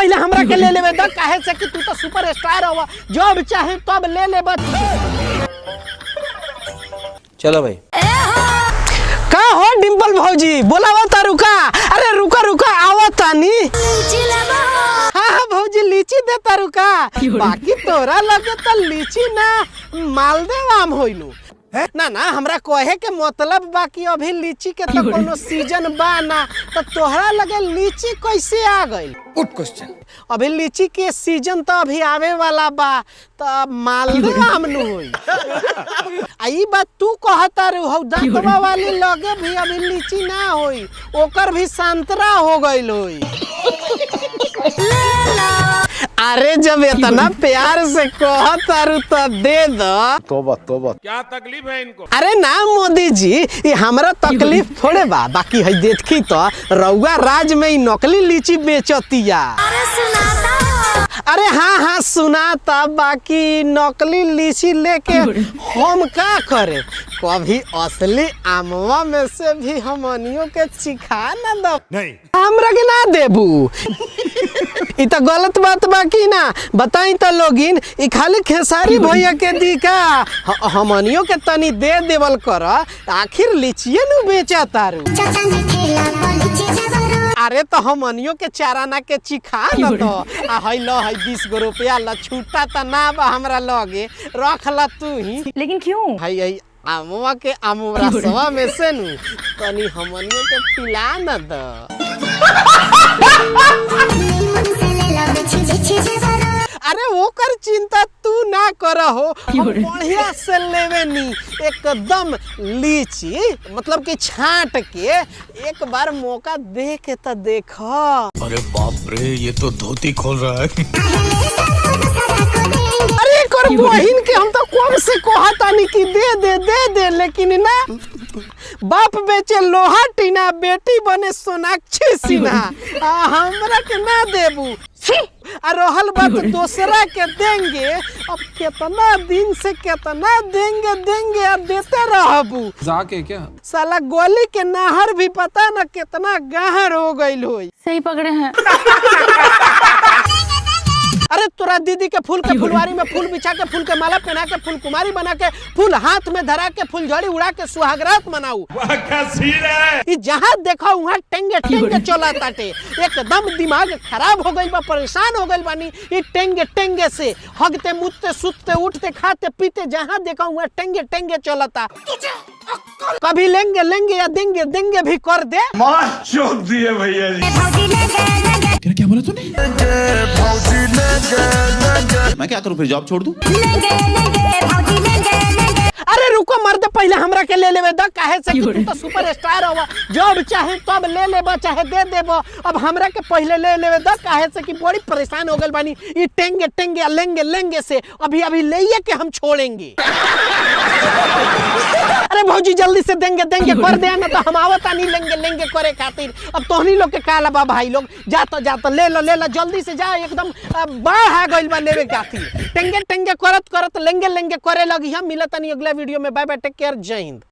पहले हमरा के ले लेवे द, काहे से कि तू तो सुपरस्टार हो, जब चाहे तब ले ले बस। चलो भाई। का हो डिंपल भौजी, बोलावा ता रुका। अरे रुका रुका आवा तानी। हाँ भौजी लीची दे ता रुका। बाकी तोरा लगे तो लीची ना मालदेव आम होइनु ना ना, हमरा कहे के मतलब बाकी अभी लीची के तो कोनो सीजन बा ना, तो तोहरा लगे लीची कैसे आ गइल? Good question. अभी लीची के सीजन तो अभी आवे वाला बा, तो मालदेव आम नु होई। आई बात तू कहता रे हौ दांतवा वाली लगे भी अभी लीची ना होई, ओकर भी संतरा हो गइल होई। अरे जब इतना प्यार से कहता रू तो दे दो। तोबा तोबा। क्या तकलीफ है इनको? अरे ना मोदी जी, ये हमारा तकलीफ थोड़े बा, बाकी है देखी तो रउआ राज में ही नकली लीची बेचतिया। अरे हाँ हाँ सुनाता, बाकी नकली लीची लेके हम का करे? कभी असली आमवा में से भी हमनियों के चिखा ना दो। नहीं हमरा के ना देबू। इ तो गलत बात बाकी ना बताई तो लोगिन, इ खाली खेसारी भैया के दी का, हमनियों के तनी दे देवल कर। आखिर लीचिए नु बेचा तारू। अरे तो हमनियों के चाराना के चिखा न तो। आ हई लो हई 20 गो रुपया ला, छूटा त ना बा हमरा लगे, रख ला तू ही। लेकिन क्यों? हई हई आमवा के आमोरा सवा में से नु तनी हमनियों के पिला न द। अरे ओकर चिंता तू ना करहो, हम बढ़िया से लेवे नी एकदम लीची, मतलब कि छांट के एक बार मौका दे के तो देखो। अरे बाप रे, ये तो धोती खोल रहा है। अरे कर बहिन के हम तो कौन से कहतानी कि दे दे, लेकिन ना बाप बेचे लोहा टीना, बेटी बने सोनाक्षी सिन्हा। हमरा के ना देबू। आ रहल बात दूसरा के देंगे, अब कितना दिन से कितना देंगे अब देते रहबू। जाके क्या साला गोली के नहर भी पता न कितना गहर हो गइल होई। सही पकड़े हैं। अरे तोरा दीदी के फूल के फुलवारी में फूल बिछा के, फूल के माला पहना के, फूल कुमारी बना के, फूल हाथ में धरा के, फूलझड़ी उड़ा के सुहागरात मनाऊ। जहाँ देखो वहाँ टेंगे चला ताटे। एकदम दिमाग खराब हो गई बा, परेशान हो गई बानी ये टेंगे से। हगते मुतते सुतते उठते खाते पीते जहाँ देखो वहाँ टेंगे चलता। कभी लेंगे या देंगे भी कर दे। मार चौक दिए भैया जी। क्या बोला तूने? मैं क्या करूं, फिर जॉब छोड़ दूं? अरे रुको मर्द, पहले हमरा के ले लेवे द, काहे से कि तू तो सुपरस्टार हो, जब चाहे तब ले लेबो चाहे दे देबो। अब हमरा के पहले ले लेवे द, काहे से कि बड़ी परेशान हो गइल बानी ई टेंगे लेंगे से। अभी लेइए के हम छोड़ेंगे। अरे भौजी जल्दी से देंगे कर दे ना, तो हम आवता नहीं लेंगे करे खातिर। अब तोहनी लोग के काला बा भाई लोग, जाता ले लो जल्दी से जा, एकदम बाढ़ आ गइल बा लेवे खातिर। टेंगे करत लेंगे करे लगी। हम मिलत नहीं अगला वीडियो में। बाय बाय, टेक केयर, जय हिंद।